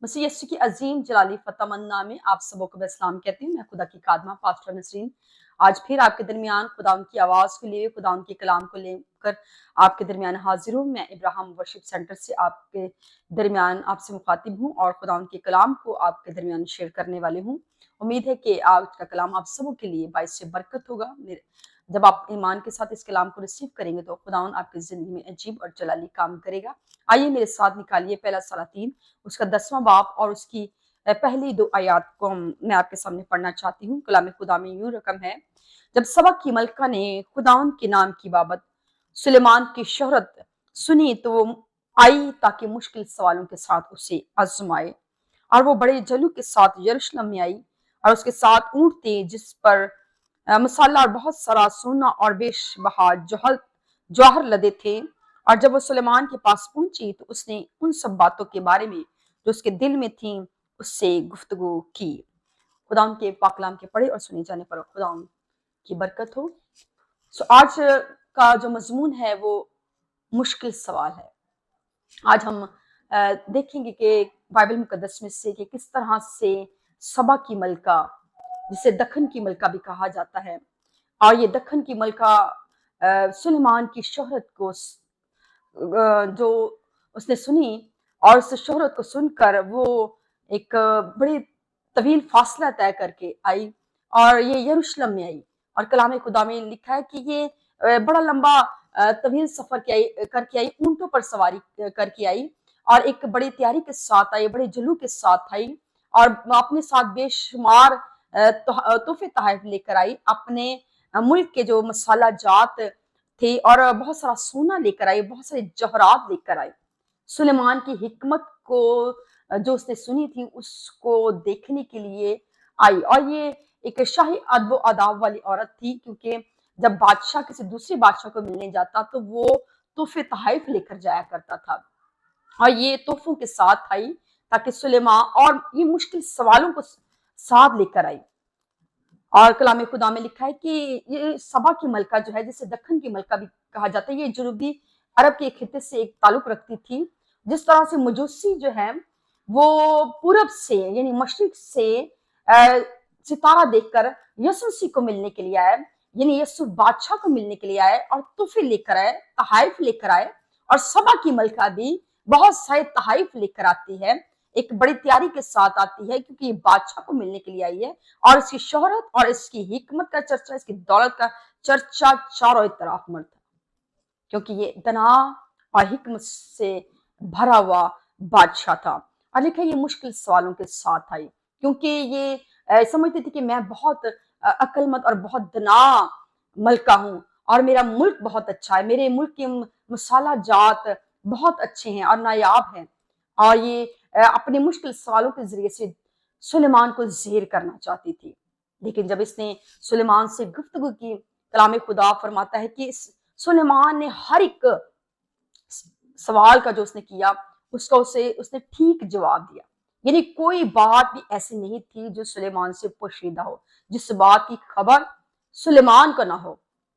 मसीह यीशु की अजीम जलाली फतमन्ना में आप सबों को इस्लाम कहती हूँ। मैं खुदा की खादमा पास्टर नसरीन आज फिर आपके दरमियान खुदा की आवाज़ को लिए खुदा के कलाम को लेकर आपके दरमियान हाजिर हूँ। मैं इब्राहिम वर्शिप सेंटर से आपके दरमियान आपसे मुखातिब हूँ और खुदा के कलाम को आपके दरमियान शेयर करने वाले हूँ। उम्मीद है कि आज का कलाम आप सबों के लिए बाइस से बरकत होगा। जब आप ईमान के साथ इस कलाम को रिसीव करेंगे तो खुदावन आपकी जिंदगी में अजीब और जलाली काम करेगा। आइए मेरे साथ निकालिए पहला सलातीन उसका 10वां बाब और उसकी पहली 2 आयात को मैं आपके सामने पढ़ना चाहती हूँ। कलाम खुदा में यूं रकम है, जब सबक की मलका ने खुदावन के नाम की बाबत सुलेमान की शोहरत सुनी तो वो आई ताकि मुश्किल सवालों के साथ उसे आजमाए। और वो बड़े जलू के साथ यरूशलेम में आई और उसके साथ ऊंट थे जिस पर मसाला और बहुत सारा सोना और बेशबहा जौहर लदे थे। और जब वो सुलेमान के पास पहुंची तो उसने उन सब बातों के बारे में जो उसके दिल में थी उससे गुफ्तगू की। खुदा के पाक कलाम के पढ़े और सुने जाने पर खुदा की बरकत हो। सो आज का जो मजमून है वो मुश्किल सवाल है। आज हम देखेंगे कि बाइबल मुकद्दस में से कि किस तरह से सबा की मलका, जिसे दखन की मलका भी कहा जाता है, और ये दखन की मलका सुलेमान की शोहरत को जो उसने सुनी और उस शोहरत को सुनकर वो एक बड़ी तवील फासला तय करके आई और ये यरूशलेम में आई। और कलाम खुदा में लिखा है कि ये बड़ा लंबा तवील सफर करके आई, ऊंटों पर सवारी करके आई और एक बड़ी तैयारी के साथ आई, बड़े जुलू के साथ आई और अपने साथ बेशुमार तोहफे तहफ लेकर आई। अपने मुल्क के जो मसाला जात थे और बहुत सारा सोना लेकर आई, बहुत सारे जवाहरात लेकर आई। सुलेमान की हिकमत को जो उसने सुनी थी उसको देखने के लिए आई। और ये एक शाही अदब अदाब वाली औरत थी, क्योंकि जब बादशाह किसी दूसरे बादशाह को मिलने जाता तो वो तोहफे तहफ लेकर जाया करता था और ये तोहफों के साथ आई ताकि सुलेमान और ये मुश्किल सवालों को साथ लेकर आई। और कलाम खुदा में लिखा है कि ये सबा की मलका जो है, जिसे दखन की मलका भी कहा जाता है, ये जनूबी अरब के खिते से एक ताल्लुक रखती थी। जिस तरह से मजूसी जो है वो पूरब से यानी मशरिक से सितारा देखकर यसु मसीह को मिलने के लिए आए, यानी यसु बादशाह को मिलने के लिए आए और तोहफे लेकर आए, तहाइफ लेकर आए। और सबा की मलका भी बहुत सारे तहाइफ लेकर आती है, एक बड़ी तैयारी के साथ आती है, क्योंकि ये बादशाह को मिलने के लिए आई है और इसकी शोहरत और इसकी हिकमत का चर्चा, इसकी दौलत का चर्चा चारों तरफ मर था, क्योंकि ये दना और हिकमत से भरा हुआ बादशाह था। और लिखा ये मुश्किल सवालों के साथ आई, क्योंकि ये समझती थी कि मैं बहुत अक्लमंद और बहुत दना मलका हूँ और मेरा मुल्क बहुत अच्छा है, मेरे मुल्क के मसाला जात बहुत अच्छे हैं और नायाब हैं। और ये अपने मुश्किल सवालों के जरिए से सुलेमान को ज़ेर करना चाहती थी। लेकिन जब इसने सुलेमान से गुफ्तगू की, कलाम खुदा फरमाता है कि सुलेमान ने हर एक सवाल का जो उसने किया उसका उसने ठीक जवाब दिया। यानी कोई बात भी ऐसी नहीं थी जो सुलेमान से पोशीदा हो, जिस बात की खबर सुलेमान को ना हो।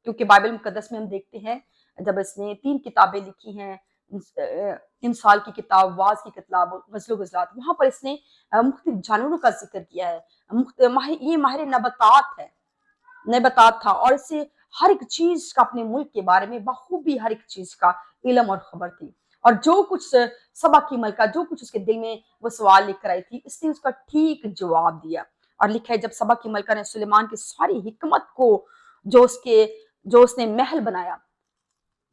क्योंकि बाइबल मुकद्दस में हम देखते हैं जब इसने 3 किताबें लिखी हैं, इंसाल की किताब, वाज की किताब, गज़ल गुज़लात, वहां पर इसने मुख्तलिफ जानवरों का जिक्र किया है। ये माहिर नबतात है, नबतात था और इससे हर एक चीज का, अपने मुल्क के बारे में बखूबी हर एक चीज का इल्म और खबर थी। और जो कुछ सबा की मलका, जो कुछ उसके दिल में वो सवाल लेकर आई थी, इसने उसका ठीक जवाब दिया। और लिखा है जब सबा की मलका ने सुलेमान की सारी हिकमत को, जो उसने महल बनाया,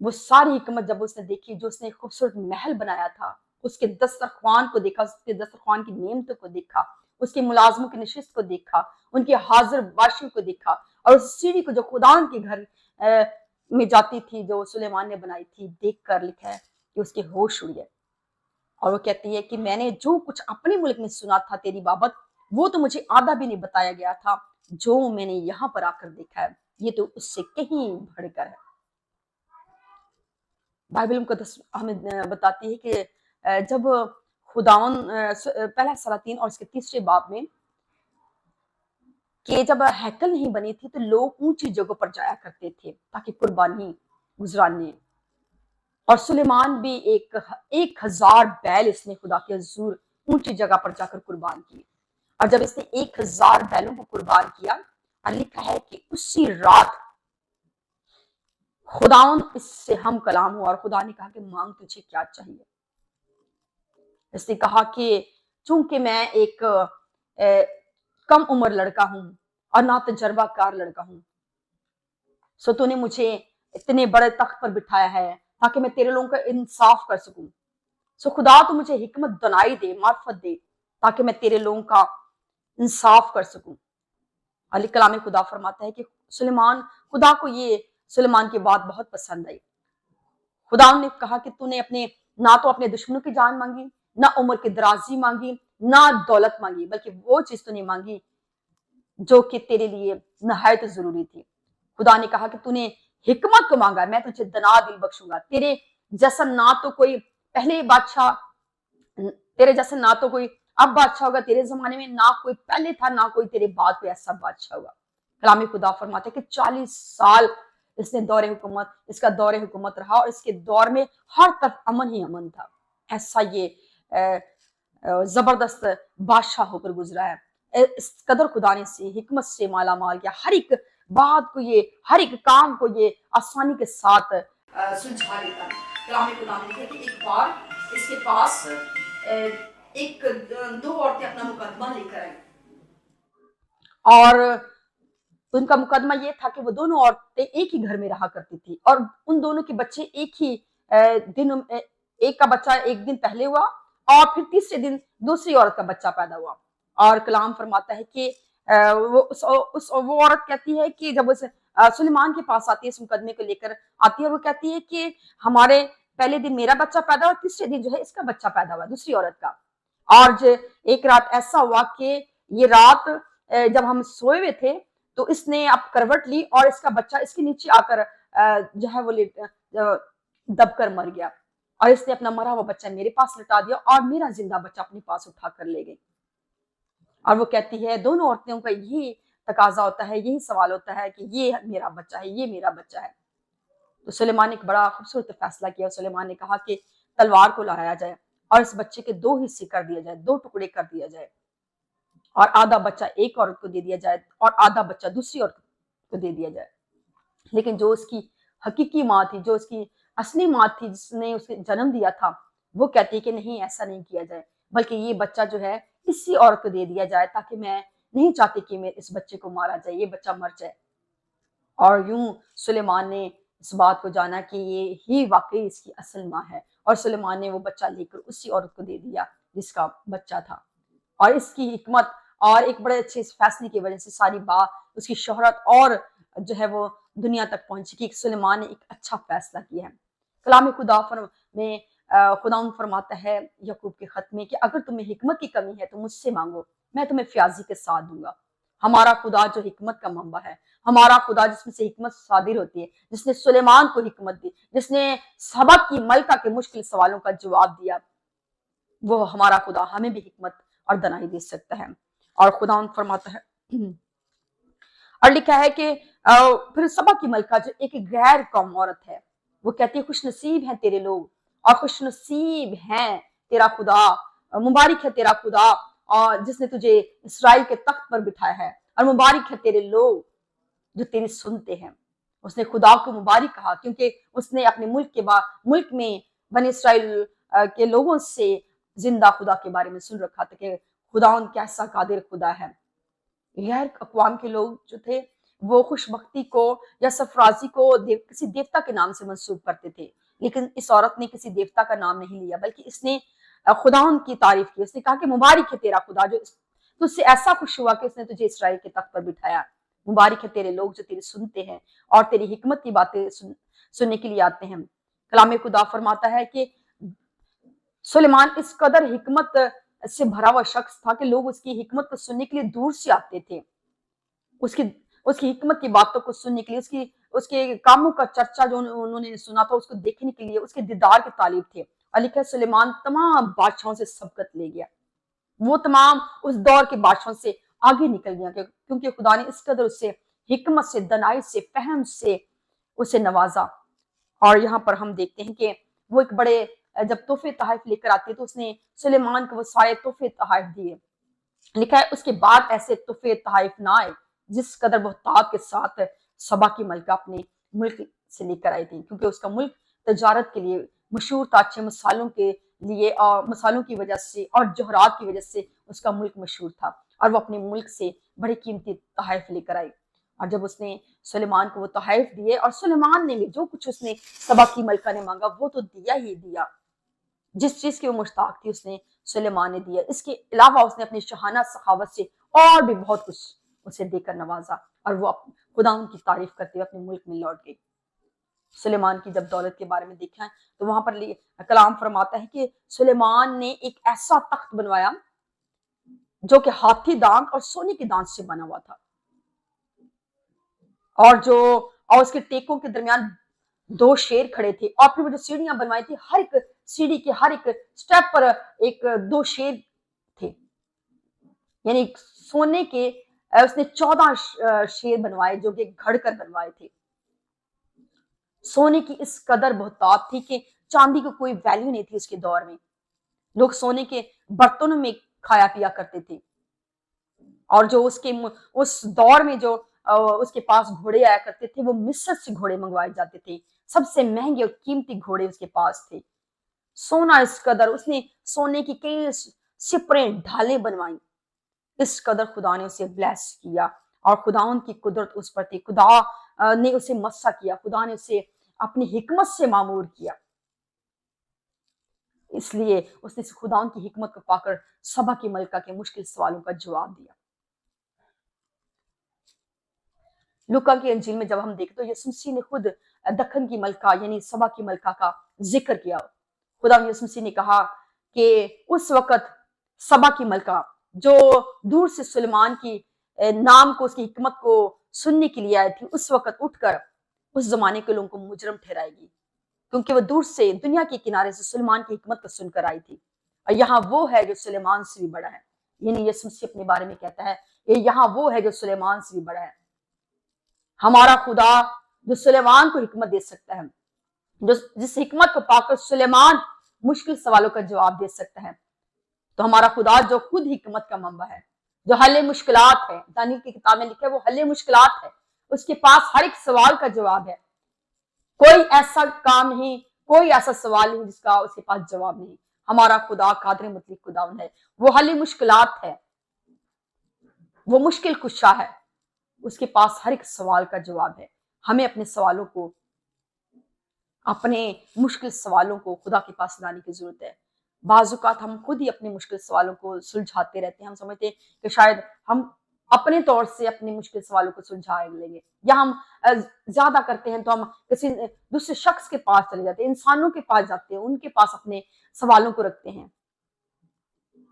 वो सारी हिकमत जब उसने देखी, जो उसने खूबसूरत महल बनाया था, उसके दस्तरख्वान को देखा, उसके दस्तरख्वान की नेमतों को देखा, उसके मुलाजमों की नशिस्त को देखा, उनके हाजिर बाशियों को देखा और उस सीढ़ी को जो खुदान के घर में जाती थी, जो सुलेमान ने बनाई थी, देखकर लिखा है कि उसके होश उड़ गए। और वो कहती है कि मैंने जो कुछ अपने मुल्क में सुना था तेरी बाबत, वो तो मुझे आधा भी नहीं बताया गया था, जो मैंने यहाँ पर आकर देखा है ये तो उससे कहीं बढ़कर है। बाइबल मुकद्दस हमें बताती है कि जब खुदावन पहला सलातीन और इसके 3 बाब में कि जब हैकल नहीं बनी थी तो लोग ऊंची जगहों पर जाया करते थे ताकि कुर्बानी गुजराने। और सुलेमान भी 1000 बैल इसने खुदा के हुजूर ऊंची जगह पर जाकर कुर्बान किए। और जब इसने 1000 बैलों को कुर्बान किया, और लिखा है कि उसी रात खुदावन इससे हम कलाम हुआ और खुदा ने कहा कि मांग तुझे क्या चाहिए। इसने कहा कि चूंकि मैं एक कम उम्र लड़का हूं और ना तजर्बाकार लड़का हूं, सो तूने मुझे इतने बड़े तख्त पर बिठाया है ताकि मैं तेरे लोगों का इंसाफ कर सकूं। सो खुदा तो मुझे हिकमत दनाई दे, मार्फत दे, ताकि मैं तेरे लोगों का इंसाफ कर सकूं। अली कलाम खुदा फरमाता है कि खुदा को ये सुलेमान की बात बहुत पसंद आई। खुदा ने कहा कि तूने ना तो अपने दुश्मनों की जान मांगी, ना उम्र की दराजी मांगी, ना दौलत मांगी, बल्कि वो चीज तूने मांगी जो कि तेरे लिए नहायत जरूरी थी। खुदा ने कहा कि तूने हिकमत को मांगा, मैं तुझे दना दिल बख्शूंगा। तेरे जैसा ना तो कोई पहले बादशाह, तेरे जैसा ना तो कोई अब बादशाह होगा तेरे जमाने में, ना कोई पहले था, ना कोई तेरे बाद कोई ऐसा बादशाह होगा। कलामी खुदा फरमाते कि 40 साल इसका दौरे हुकूमत रहा और इसके दौर में हर तरफ अमन ही अमन था। ऐसा ये जबरदस्त बादशाह होकर गुजरा है। इस कदर खुदा ने से हिकमत से माला माल किया, हर एक बात को ये, हर एक काम को ये आसानी के साथ सुलझा लेता है। कलामी खुदा ने लिखा कि एक बार इसके पास दो औरतें अपना मुकदमा लेकर आई और उनका मुकदमा ये था कि वो दोनों औरतें एक ही घर में रहा करती थी और उन दोनों के बच्चे एक ही दिन, एक का बच्चा एक दिन पहले हुआ और फिर तीसरे दिन दूसरी औरत का बच्चा पैदा हुआ। और कलाम फरमाता है कि वो औरत कहती है कि जब उस सुलेमान के पास आती है, इस मुकदमे को लेकर आती है, वो कहती है कि हमारे पहले दिन मेरा बच्चा पैदा हुआ, तीसरे दिन जो है इसका बच्चा पैदा हुआ, दूसरी औरत का। और एक रात ऐसा हुआ कि ये रात जब हम सोए हुए थे तो इसने अब करवट ली और इसका बच्चा इसके नीचे आकर जो है वो दबकर मर गया और इसने अपना मरा हुआ बच्चा मेरे पास लटा दिया और मेरा जिंदा बच्चा अपने पास उठा कर ले गई। और वो कहती है, दोनों औरतों का यही तकाजा होता है, यही सवाल होता है कि ये मेरा बच्चा है, ये मेरा बच्चा है। तो सुलेमान ने एक बड़ा खूबसूरत फैसला किया। सुलेमान ने कहा कि तलवार को लहराया जाए और इस बच्चे के 2 हिस्से कर दिया जाए, 2 टुकड़े कर दिया जाए और आधा बच्चा एक औरत को दे दिया जाए और आधा बच्चा दूसरी औरत को दे दिया जाए। लेकिन जो उसकी हकीकी माँ थी, जो उसकी असली माँ थी जिसने उसे जन्म दिया था, वो कहती है कि नहीं, ऐसा नहीं किया जाए, बल्कि ये बच्चा जो है इसी औरत को दे दिया जाए, ताकि मैं नहीं चाहती कि मैं इस बच्चे को मारा जाए, ये बच्चा मर जाए। और यूं सुलेमान ने इस बात को जाना कि ये ही वाकई इसकी असल माँ है और सुलेमान ने वो बच्चा लेकर उसी औरत को दे दिया जिसका बच्चा था। और इसकी हिकमत और एक बड़े अच्छे इस फैसले की वजह से सारी बात, उसकी शोहरत और जो है वो दुनिया तक पहुंची कि सुलेमान ने एक अच्छा फैसला किया है। कलाम खुदा में खुदा फरमाता है यकूब के खत में कि अगर तुम्हें हिकमत की कमी है तो मुझसे मांगो, मैं तुम्हें फ्याजी के साथ दूंगा। हमारा खुदा जो हिकमत का मंबा है, हमारा खुदा जिसमें से हिकमत सादिर होती है, जिसने सुलेमान को हिकमत दी, जिसने सबक की मलका के मुश्किल सवालों का जवाब दिया, वो हमारा खुदा हमें भी हिकमत और दनाई दे सकता है। और खुदा फरमाता है और लिखा है कि फिर सबा की मलका जो एक गैर कौम औरत है, वो कहती है खुश नसीब है तेरे लोग और खुश नसीब है तेरा खुदा, मुबारक है तेरा खुदा और जिसने तुझे इसराइल के तख्त पर बिठाया है, और मुबारक है तेरे लोग जो तेरी सुनते हैं। उसने खुदा को मुबारक कहा क्योंकि उसने अपने मुल्क में बने इसराइल के लोगों से जिंदा खुदा के बारे में सुन रखा था कि खुदा कैसा कादिर खुदा है। गैर अक़वाम के लोग जो थे वो खुशबख्ती को या सरफराजी को किसी देवता के नाम से मंसूब करते थे, लेकिन इस औरत ने किसी देवता का नाम नहीं लिया, बल्कि इसने खुदा की तारीफ की। उसने कहा कि मुबारक है तेरा खुदा जो तुझसे ऐसा खुश हुआ कि उसने तुझे इसराइल के तख्त पर बिठाया। मुबारक है तेरे लोग जो तेरी सुनते हैं और तेरी हिकमत की बातें सुनने के लिए आते हैं। कलाम खुदा फरमाता है कि सुलेमान इस कदर हिकमत से भरा हुआ शख्स था कि लोग उसकी हिकमत को सुनने के लिए दूर से आते थे। उसकी हिकमत की बातों को सुनने के लिए, उसके कामों का चर्चा जो उन्होंने सुना था उसको देखने के लिए उसके दीदार के तालिब थे। और लिखा सुलेमान तमाम बादशाहों से सबकत ले गया, वो तमाम उस दौर के बादशाहों से आगे निकल गया क्योंकि खुदा ने इस कदर उससे हिकमत से, दनाई से, फहम से उसे नवाजा। और यहाँ पर हम देखते हैं कि वो एक बड़े जब तोहफे तोहफ लेकर आती है तो उसने सुलेमान को वो सारे तोहफे तोहफ दिए। लिखा है उसके बाद ऐसे तोहफे तोहफ ना आए जिस कदर बहुतायत के साथ सबा की मलका अपने मुल्क से लेकर आई थी, क्योंकि उसका मुल्क तजारत के लिए मशहूर था, अच्छे मसालों के लिए और मसालों की वजह से और जौहरात की वजह से उसका मुल्क मशहूर था, और वो अपने मुल्क से बड़े कीमती तोहफ लेकर आई। और जब उसने सुलेमान को वो तोहफ दिए, और सुलेमान ने भी जो कुछ उसने सबा की मलका ने मांगा वो तो दिया ही दिया, जिस चीज की वो मुश्ताक थी उसने सुलेमान ने दिया। इसके अलावा उसने अपनी शहाना सखावत से और भी बहुत कुछ उसे देकर नवाजा, और वो खुदा उनकी तारीफ करते हुए अपने मुल्क में लौट गई। सुलेमान की जब दौलत के बारे में देखा है तो वहां पर कलाम फरमाता है कि सुलेमान ने एक ऐसा तख्त बनवाया जो कि हाथी दांत और सोने के दांत से बना हुआ था, और उसके टेकों के दरमियान 2 शेर खड़े थे, और फिर वो जो सीढ़ियां बनवाई थी हर एक सीढ़ी के हर एक स्टेप पर एक 2 शेर थे, यानी सोने के उसने 14 शेर बनवाए जो कि घड़कर बनवाए थे। सोने की इस कदर बहुतायत थी कि चांदी को कोई वैल्यू नहीं थी उसके दौर में। लोग सोने के बर्तनों में खाया पिया करते थे, और जो उस दौर में जो उसके पास घोड़े आया करते थे वो मिस्र से घोड़े मंगवाए जाते थे, सबसे महंगे और कीमती घोड़े उसके पास थे। सोना इस कदर, उसने सोने की कई सिपरें ढालें बनवाई, इस कदर खुदा ने उसे ब्लेस किया, और खुदा की कुदरत उस पर थी। खुदा ने उसे मस्सा किया, खुदा ने उसे अपनी हिकमत से मामूर किया, इसलिए उसने खुदा की हिकमत को पाकर सबा की मलका के मुश्किल सवालों का जवाब दिया। लूका की अंजील में जब हम देखते तो यीशु मसीह ने खुद दखन की मलका यानी सबा की मलका का जिक्र किया। खुदा यीशु मसीह ने कहा कि उस वक्त सबा की मलका जो दूर से सुलेमान की नाम को, उसकी हिकमत को सुनने के लिए आई थी, उस वक्त उठकर उस जमाने के लोगों को मुजरम ठहराएगी, क्योंकि वो दूर से दुनिया के किनारे से सुलेमान की हिकमत को सुनकर आई थी। और यहाँ वो है जो सुलेमान से भी बड़ा है, यानी यीशु मसीह अपने बारे में कहता है ये यहाँ वो है जो सुलेमान से भी बड़ा है। हमारा खुदा जो सुलेमान को हिकमत दे सकता है, जो जिस हिकमत को पाकर सुलेमान मुश्किल सवालों का जवाब दे सकता है, तो हमारा खुदा जो खुद हिकमत का मंबा है, जो हल्ले मुश्किलात है, दानियल की किताब में लिखा है वो हल्ले मुश्किलात है, उसके पास हर एक सवाल का जवाब है। कोई ऐसा काम नहीं, कोई ऐसा सवाल नहीं जिसका उसके पास जवाब नहीं। हमारा खुदा कादिर मुतलक खुदा है, वो हल्ले मुश्किलात है, वो मुश्किल कुशा है, उसके पास हर एक सवाल का जवाब है। हमें अपने सवालों को, अपने मुश्किल सवालों को खुदा के पास लाने की जरूरत है। बाजुकात हम खुद ही अपने मुश्किल सवालों को सुलझाते रहते हैं। हम समझते हैं कि शायद हम अपने तौर से अपने मुश्किल सवालों को सुलझा लेंगे, या हम ज्यादा करते हैं तो हम किसी दूसरे शख्स के पास चले जाते हैं, इंसानों के पास जाते हैं, उनके पास अपने सवालों को रखते हैं।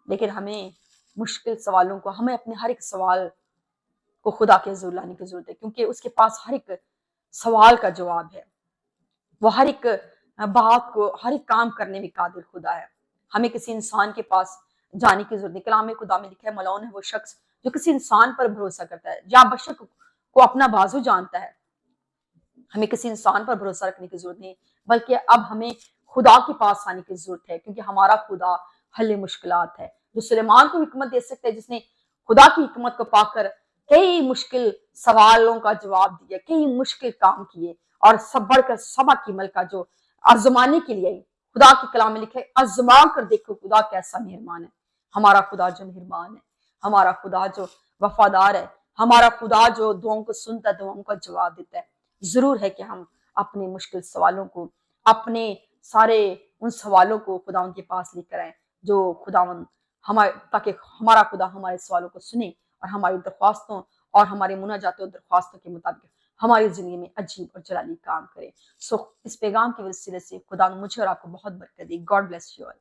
लेकिन हमें मुश्किल सवालों को, हमें अपने हर एक सवाल को खुदा के हुजूर लाने की जरूरत है, क्योंकि उसके पास हर एक सवाल का जवाब है। वो हर एक बात को, हर एक काम करने में कादिर खुदा है। हमें किसी इंसान के पास जाने की जरूरत नहीं। कलाम खुदा में लिखा है मलौन है वो शख्स जो किसी इंसान पर भरोसा करता है या बशर को अपना बाजू जानता है। हमें किसी इंसान पर भरोसा रखने की जरूरत नहीं, बल्कि अब हमें खुदा के पास आने की जरूरत है, क्योंकि हमारा खुदा हल्ले मुश्किलात है, जो सुलेमान को हिकमत दे सकता है, जिसने खुदा की हिकमत को पाकर कई मुश्किल सवालों का जवाब दिया, कई मुश्किल काम किए, और सब बढ़कर सबा की मलका जो आजमाने के लिए खुदा के कलाम में लिखा है आजमा कर देखो खुदा कैसा मेहरबान है। हमारा खुदा जो मेहरबान है, हमारा खुदा जो वफादार है, हमारा खुदा जो दुआओं को सुनता है, दुआओं का जवाब देता है। जरूर है कि हम अपने मुश्किल सवालों को, अपने सारे उन सवालों को खुदा उनके पास लेकर आए, जो खुदावन हमारे, ताकि हमारा खुदा हमारे सवालों को सुने और हमारी दरख्वास्तों और हमारे मुनाजातों और दरख्वास्तों के मुताबिक हमारी जिंदगी में अजीब और जलाली काम करे। सो इस पैगाम के वसीले से खुदा मुझे और आपको बहुत बरकत दी। God bless you all.